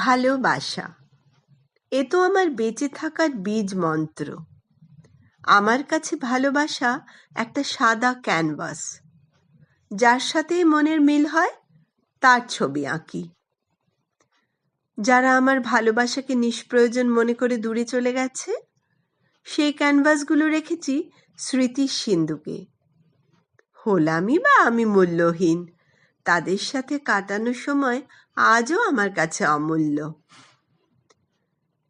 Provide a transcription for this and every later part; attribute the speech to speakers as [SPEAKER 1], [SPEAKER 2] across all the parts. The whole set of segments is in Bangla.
[SPEAKER 1] ভালোবাসা, এ তো আমার বেঁচে থাকার বীজ মন্ত্র। আমার কাছে ভালোবাসা একটা সাদা ক্যানভাস, যার সাথে মনের মিল হয় তার ছবি আঁকি। যারা আমার ভালোবাসাকে নিষ্প্রয়োজন মনে করে দূরে চলে গেছে, সেই ক্যানভাসগুলো রেখেছি স্মৃতির সিন্ধুকে। হলামই বা আমি মূল্যহীন, তাদের সাথে কাটানোর সময় আজও আমার কাছে অমূল্য।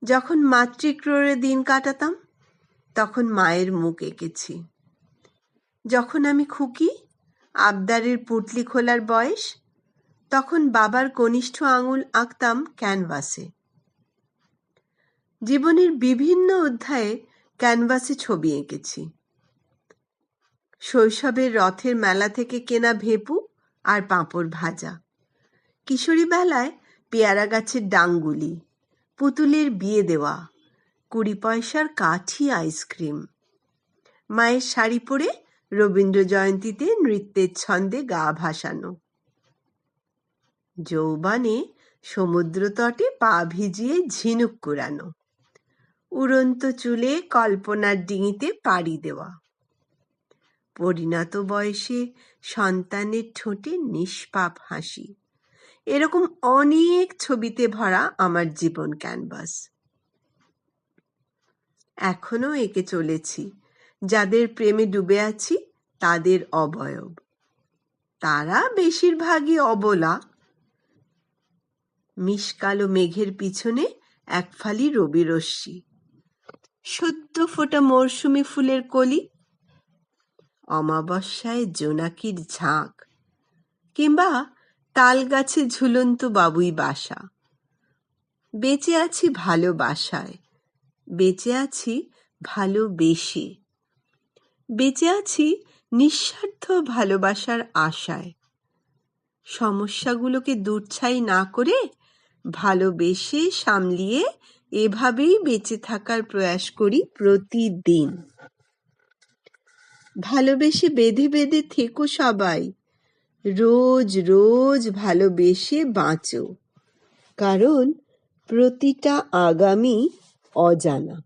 [SPEAKER 1] যখন মাতৃক্রোড়ে দিন কাটাতাম, তখন মায়ের মুখ এঁকেছি। যখন আমি খুকি, আবদারের পুঁটলি খোলার বয়স, তখন বাবার কনিষ্ঠ আঙুল আঁকতাম ক্যানভাসে। জীবনের বিভিন্ন অধ্যায়ে ক্যানভাসে ছবি এঁকেছি। শৈশবের রথের মেলা থেকে কেনা ভেপু আর পাঁপড় ভাজা, কিশোরী বেলায় পেয়ারা গাছের ডাংগুলি, পুতুলের বিয়ে দেওয়া, 20 পয়সার কাঠি আইসক্রিম, মায়ের শাড়ি পরে রবীন্দ্র জয়ন্তীতে নৃত্যের ছন্দে গা ভাসানো, যৌবনে সমুদ্র তটে পা ভিজিয়ে ঝিনুক কুড়ানো, উড়ন্ত চুলে কল্পনার ডিঙিতে পাড়ি দেওয়া, পরিণত বয়সে সন্তানের ঠোঁটে নিষ্পাপ হাসি। এরকম অনেক ছবিতে ভরা আমার জীবন ক্যানভাস। এখনো এঁকে চলেছি যাদের প্রেমে ডুবে আছি তাদের অবয়ব। তারা বেশিরভাগই অবলা। মিশকালো মেঘের পিছনে এক ফালি রবিরশ্মি, সদ্য ফোটা মরশুমি ফুলের কলি, অমাবস্যায় জোনাকির ঝাঁক, কিংবা তাল গাছে ঝুলন্ত বাবুই বাসা। বেঁচে আছি ভালোবাসায়, বেঁচে আছি ভালোবেসে, বেঁচে আছি নিঃস্বার্থ ভালোবাসার আশায়। সমস্যাগুলোকে দূরছাই না করে ভালোবেসে সামলিয়ে এভাবেই বেঁচে থাকার প্রয়াস করি প্রতিদিন। ভালোবেসে বেঁধে বেঁধে থেকো সবাই, রোজ রোজ ভালোবেসে বাঁচো, কারণ প্রতিটা আগামী অজানা।